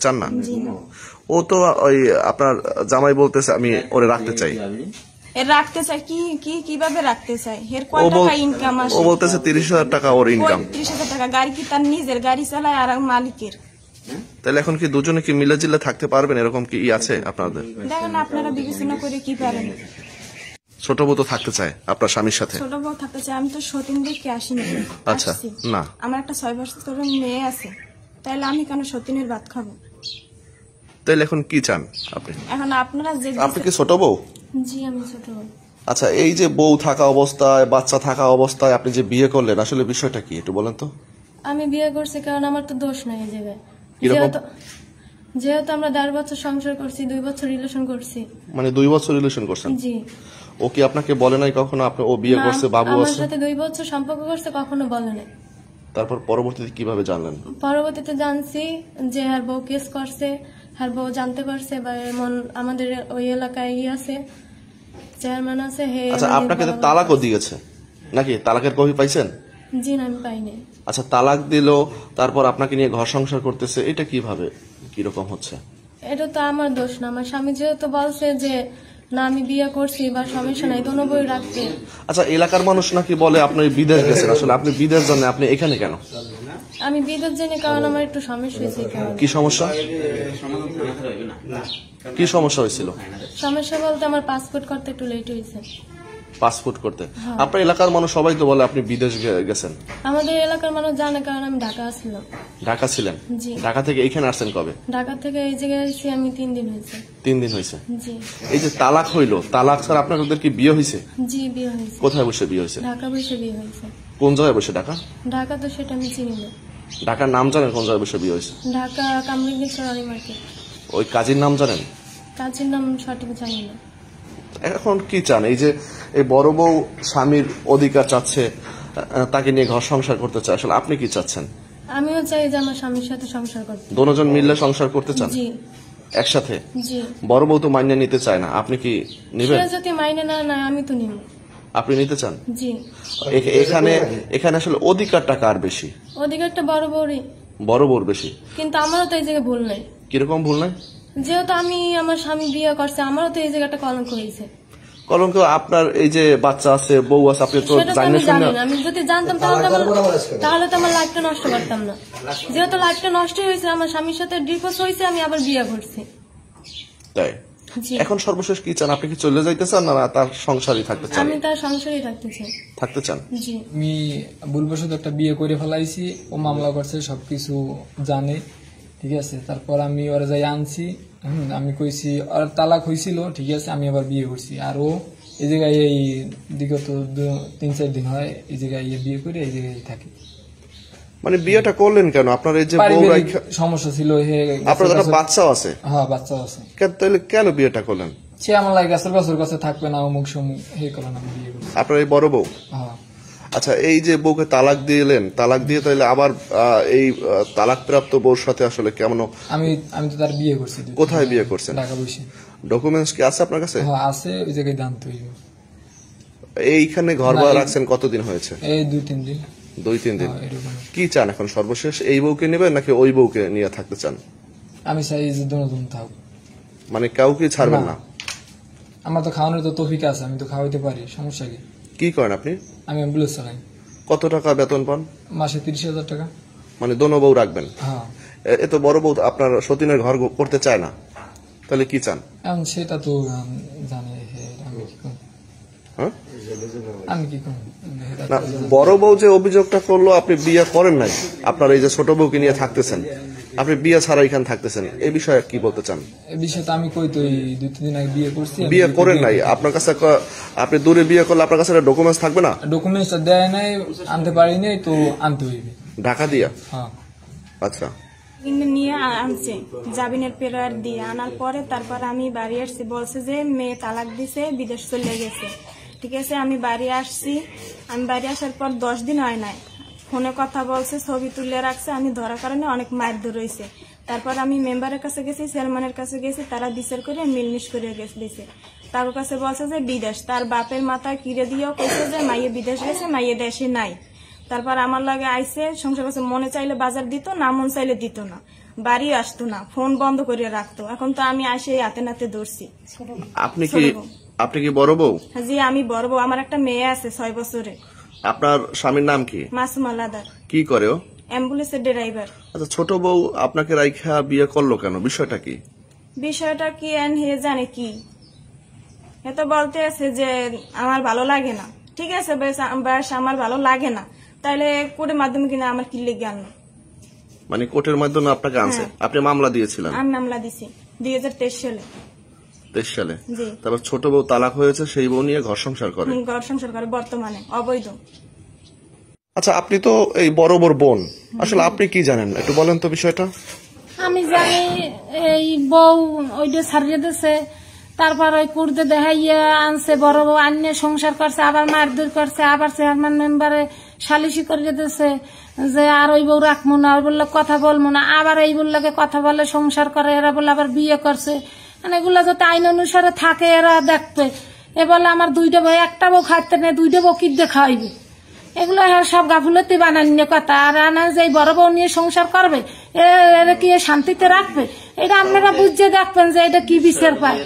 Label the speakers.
Speaker 1: চান না? ও তো ওই আপনার জামাই বলতেছে আমি ওরে রাখতে চাই।
Speaker 2: রাখতে চাই কিভাবে রাখতে চাই? এর কয় টাকা ইনকাম আসে?
Speaker 1: ও বলতেছে 30,000 টাকা ওর ইনকাম।
Speaker 2: 30,000 টাকা? গাড়ি কি তার নিজের? গাড়ি চালায় আর মালিকের।
Speaker 1: তাহলে এখন কি দুজনে কি মিলে জিলে থাকতে পারবেন? এরকম কি আছে আপনাদের?
Speaker 2: দেখেন আপনারা বিবেচনা করে কি পারেন।
Speaker 1: ছোট বউ তো থাকতে চায় আপনার স্বামীর সাথে।
Speaker 2: ছোট বউ থাকতে চায়। আমি তো সতীন দেখে আসিনি।
Speaker 1: আচ্ছা না,
Speaker 2: আমার একটা 6 বছরের মেয়ে আছে, তাহলে আমি কেন সতীনের ভাত খাবো?
Speaker 1: তাহলে এখন কি চান আপনি?
Speaker 2: এখন আপনারা যে
Speaker 1: আপনি কি ছোট বউ?
Speaker 2: জি আমি ছোট বউ।
Speaker 1: আচ্ছা, এই যে বউ থাকা অবস্থায় বাচ্চা থাকা অবস্থায় আপনি যে বিয়ে করলেন, আসলে বিষয়টা কি একটু বলেন তো?
Speaker 2: আমি বিয়ে করছি কারণ আমার তো দোষ নাই এই জায়গায়। যেহেতু আমরা 1.5 বছর সংসার করছি, 2 বছর রিলেশন করছি।
Speaker 1: মানে 2 বছর রিলেশন করছেন?
Speaker 2: জি।
Speaker 1: ও কি আপনাকে বলে নাই কখনো আপনি ও বিয়ে করছে, বাবু আছে?
Speaker 2: আমার সাথে 2 বছর সম্পর্ক করছে, কখনো বলে নাই।
Speaker 1: তারপর পরবর্তীতে কিভাবে জানলেন?
Speaker 2: পরবর্তীতে জানছি যে আর বউ কেস করছে, আর বউ জানতে পারছে বা এমন আমাদের ওই এলাকায় আছে চেয়ারম্যান আছে।
Speaker 1: আচ্ছা, আপনাকে তো তালাকও দিয়েছে নাকি? তালাকের কপি পাইছেন?
Speaker 2: জি না, আমি পাইনি।
Speaker 1: আচ্ছা, তালাক দিল, তারপর আপনাকে নিয়ে ঘর সংসার করতেছে, এটা কিভাবে কিরকম হচ্ছে?
Speaker 2: এটা তো আমার দোষ না। আমার স্বামী যেহেতু বলছে যে না আমি বিয়ে করছি বা সমস্যা নাই, দোনো বই রাখতে।
Speaker 1: আচ্ছা, এলাকার মানুষ নাকি বলে আপনি বিদেশ গেছেন, আসলে আপনি বিদেশ জানেন, আপনি এখানে কেন?
Speaker 2: আমি বিদেশ জানি কারণ আমার একটু সমস্যা হয়েছে।
Speaker 1: কি সমস্যা? কি সমস্যা হয়েছিল?
Speaker 2: সমস্যা বলতে আমার পাসপোর্ট করতে একটু লেট হয়েছে।
Speaker 1: পাসপোর্ট করতে? আপনার এলাকার মানুষ সবাই তো বলে আপনি বিদেশ গেছেন।
Speaker 2: আমাদের এলাকার মানুষ জানে কারণ আমি ঢাকা ছিলাম।
Speaker 1: ঢাকা ছিলেন?
Speaker 2: জি।
Speaker 1: ঢাকা থেকে এখানে আসছেন কবে?
Speaker 2: ঢাকা থেকে এই জায়গায় এসেছি আমি 3 দিন হয়েছে।
Speaker 1: 3 দিন হয়েছে?
Speaker 2: জি।
Speaker 1: এই যে তালাক হইলো, তালাক স্যার আপনাদের কি বিয়ে হয়েছে?
Speaker 2: জি বিয়ে হয়েছে।
Speaker 1: কোথায় বসে বিয়ে হয়েছে?
Speaker 2: ঢাকা বসে বিয়ে হয়েছে।
Speaker 1: কোন জায়গায় বসে? ঢাকা?
Speaker 2: ঢাকা তো সেটা আমি চিনি না।
Speaker 1: ঢাকার নাম জানেন? কোন জায়গায় বসে বিয়ে হয়েছে?
Speaker 2: ঢাকা কামরাঙ্গীরচর রানী মার্কেট।
Speaker 1: ওই কাজীর নাম জানেন?
Speaker 2: কাজের নাম সঠিক জানি না।
Speaker 1: এখন কি চান? এই যে এই বড় বউ স্বামীর অধিকার চাচ্ছে, তাকে নিয়ে ঘর সংসার করতে চায়, আসলে আপনি কি চাচ্ছেন?
Speaker 2: আমিও চাই যে আমার স্বামীর সাথে সংসার করতে।
Speaker 1: দুজন মিললে সংসার করতে চান?
Speaker 2: জি।
Speaker 1: একসাথে?
Speaker 2: জি।
Speaker 1: বড় বউ তো মাইনে নিতে চায় না, আপনি কি নেবেন?
Speaker 2: সে যদি মাইনে না নেয় আমি তো নিব।
Speaker 1: আপনি নিতে চান?
Speaker 2: জি।
Speaker 1: এখানে আসলে অধিকারটা কার বেশি?
Speaker 2: অধিকারটা বড় বড়ই।
Speaker 1: বড় বউর বেশি?
Speaker 2: কিন্তু আমারও তো এই জায়গায় ভুল নাই।
Speaker 1: কিরকম ভুল নাই?
Speaker 2: যেহেতু আমি আমার স্বামী বিয়ে করছে, আমারও তো এই জায়গাটা কলঙ্ক হয়েছে।
Speaker 1: কলঙ্ক? আপনার এই যে বাচ্চা আছে, বউ আছে, আপনি তো
Speaker 2: জানি না। আমি যদি জানতাম তাহলে তো আমার লাইফটা নষ্ট করতাম না। যেহেতু লাইফটা নষ্ট হয়েছে, আমার স্বামীর সাথে ডিভোর্স হয়েছে, আমি আবার বিয়ে করছি।
Speaker 1: তাই? এখন সর্বশেষ কি চান? আপনি কি চলে যাইতে চান না তার সংসারই থাকতে চান?
Speaker 2: আমি তার সংসারই থাকতে
Speaker 1: চান।
Speaker 2: জি।
Speaker 3: আমি ভুলবশত একটা বিয়ে করে ফেলাইছি, ও মামলা করছে, সবকিছু জানে, ঠিক আছে। তারপর আমি ওরা যাই আনছি, আমি কইছি আর তালাক হয়েছিল, ঠিক আছে, আমি আবার বিয়ে করছি। আর ও এই জায়গায় এই বিগত 3-4 দিন হয় এই জায়গায় বিয়ে করে এই জায়গায় থাকে।
Speaker 1: মানে বিয়েটা করলেন কেন? আপনার এই যে
Speaker 3: সমস্যা ছিল,
Speaker 1: আপনার একটা বাচ্চাও আছে?
Speaker 3: হ্যাঁ, বাচ্চাও আছে।
Speaker 1: তাহলে কেন বিয়েটা করলেন?
Speaker 3: সে আমার লাগে গাছের কাছে থাকবে না, অমুক সমুক হে করলেন, আমি বিয়ে করছি।
Speaker 1: আপনার এই বড় বউ?
Speaker 3: হ্যাঁ।
Speaker 1: আচ্ছা, এই যে বউকে তালাক দিলেন, তালাক দিয়ে তাহলে আবার এই তালাক প্রাপ্ত বউর সাথে আসলে কেমন?
Speaker 3: আমি তো তার বিয়ে করছি।
Speaker 1: কোথায় বিয়ে করছেন?
Speaker 3: ঢাকা বসে।
Speaker 1: ডকুমেন্টস কি আছে আপনার কাছে?
Speaker 3: হ্যাঁ আছে, ওই জায়গায় জানতে হইব।
Speaker 1: এইখানে ঘর ভাড়া রাখছেন কতদিন হয়েছে?
Speaker 3: এই 2-3 দিন।
Speaker 1: 2-3 দিন। কি চান এখন সর্বশেষ? এই বউকে নেবেন নাকি ওই বউকে নিয়ে থাকতে চান?
Speaker 3: আমি চাই যে দুজন থাক।
Speaker 1: মানে কাউকে ছাড়বেন না?
Speaker 3: আমার তো খাওয়ানোর তো তৌফিক আছে, আমি তো খাওয়াইতে পারি, সমস্যা কি?
Speaker 1: কি করেন আপনি?
Speaker 3: আমি অ্যাম্বুলেন্স চালাই।
Speaker 1: কত টাকা বেতন পান?
Speaker 3: মাসে 30,000 টাকা।
Speaker 1: মানে দোনো বউ রাখবেন?
Speaker 3: হ্যাঁ।
Speaker 1: এত বড় বউ আপনার সতীনের ঘর করতে চায় না, তাহলে কি চান?
Speaker 3: সেটা তো জানে, আমি কি করব? আমি কি করব?
Speaker 1: না, বড় বউ যে অভিযোগটা করলো আপনি বিয়ে করেন নাই, আপনার এই যে ছোট বউকে নিয়ে থাকতেছেন, আপনি বিয়ে ছাড়া এখানে থাকতেছেন, এই বিষয়ে কি বলতে চান?
Speaker 3: এই বিষয়ে তো আমি কই তো 2-3 দিন আগে বিয়ে করছি।
Speaker 1: বিয়ে করেন নাই, আপনার কাছে আপনি দূরে বিয়ে করলে আপনার কাছে ডকুমেন্টস থাকবে না?
Speaker 3: ডকুমেন্টস দেয় নাই, আনতে পারি নাই, তো আনতে হইবে।
Speaker 1: ঢাকা দিয়া?
Speaker 3: হ্যাঁ।
Speaker 1: আচ্ছা।
Speaker 2: নিয়ে আনছে জামিনের পেপার দিয়ে, আনার পরে তারপর আমি বাড়ি আসছি, বলছে যে মেয়ে তালাক দিছে, বিদেশ চলে গেছে। ঠিক আছে, আমি বাড়ি আসছি। আমি বাড়ি আসার পর 10 দিন হয় নাই, ফোনে কথা বলছে, ছবি তুলে রাখছে। আমি ধরার কারণে অনেক মারধর রয়েছে। তারপর আমি মেম্বারের কাছে গেছি, চেয়ারম্যানের কাছে গেছি, তারা বিচার করে মিলমিশ করে দিছে। তার কাছে বলছে যে বিদেশ, তার বাপের মাথায় কিরে দিয়েও কইছে যে মাইয়ে বিদেশ গেছে, মাইয়ে দেশে নাই। তারপর আমার লাগে আইসে সংসার করছে, মনে চাইলে বাজার দিত না, মন চাইলে দিত না। বাড়ি আসতো না, ফোন বন্ধ করে রাখতো। এখন তো আমি আসে হাতে নাতে ধরছি।
Speaker 1: আপনি কি বড় বউ?
Speaker 2: জি আমি বড় বউ, আমার একটা মেয়ে আছে 6 বছরে।
Speaker 1: আপনার স্বামীর নাম কি?
Speaker 2: মাসুম আলাদার,
Speaker 1: কি করে ও?
Speaker 2: অ্যাম্বুলেন্সের ড্রাইভার।
Speaker 1: আচ্ছা, ছোট বউ আপনাকে রাইখা বিয়ে করলো কেন, বিষয়টা কি?
Speaker 2: বিষয়টা কি হে জানে কি, এ তো বলতে আছে যে আমার ভালো লাগে না। ঠিক আছে বেশ আমার ভালো লাগে না, তাইলে কোর্টের মাধ্যমে কিনা আমার কি লেগে আনলো?
Speaker 1: মানে কোর্টের মাধ্যমে আপনাকে আনছে? আপনি মামলা দিয়েছিলেন?
Speaker 2: আমি মামলা দিছি 2023 সালে।
Speaker 1: 23 সালে?
Speaker 2: জি।
Speaker 1: তারপর ছোট বউ তালাক হয়েছে, সেই বউ নিয়ে ঘর সংসার করে?
Speaker 2: ঘর সংসার করে বর্তমানে অবৈধ।
Speaker 1: আচ্ছা, আপনি তো এই বড় বড় বোন, আসলে আপনি কি জানেন একটু বলেন তো বিষয়টা।
Speaker 4: আমি জানি এই বউ ওইটা ছাড়িয়ে দিছে, তারপর ওই কুর্দে দেখাইয়া আনছে, বড় বউ আন্য সংসার করছে, আবার মারধর করছে, আবার চেয়ারম্যান মেম্বারে সালিশি করিয়ে দিছে যে আর ওই বউ রাখবো না, ওই বললে কথা বলবো না, আবার এই বললাকে কথা বলে সংসার করে, এরা বলে আবার বিয়ে করছে। মানে এগুলা যাতে আইন অনুসারে থাকে এরা দেখবে। এ বলে আমার 2টা বউ, একটা বউ খাইতে নেই, 2টা বউ কি দেখাইবে? এগুলো সব গাফুলতি বানানিয়ে কথা। আর আনা যে বড় বউ নিয়ে সংসার করবে, এরা কি শান্তিতে রাখবে? এটা আপনারা বুঝে দেখবেন যে এটা কি বিচার পায়।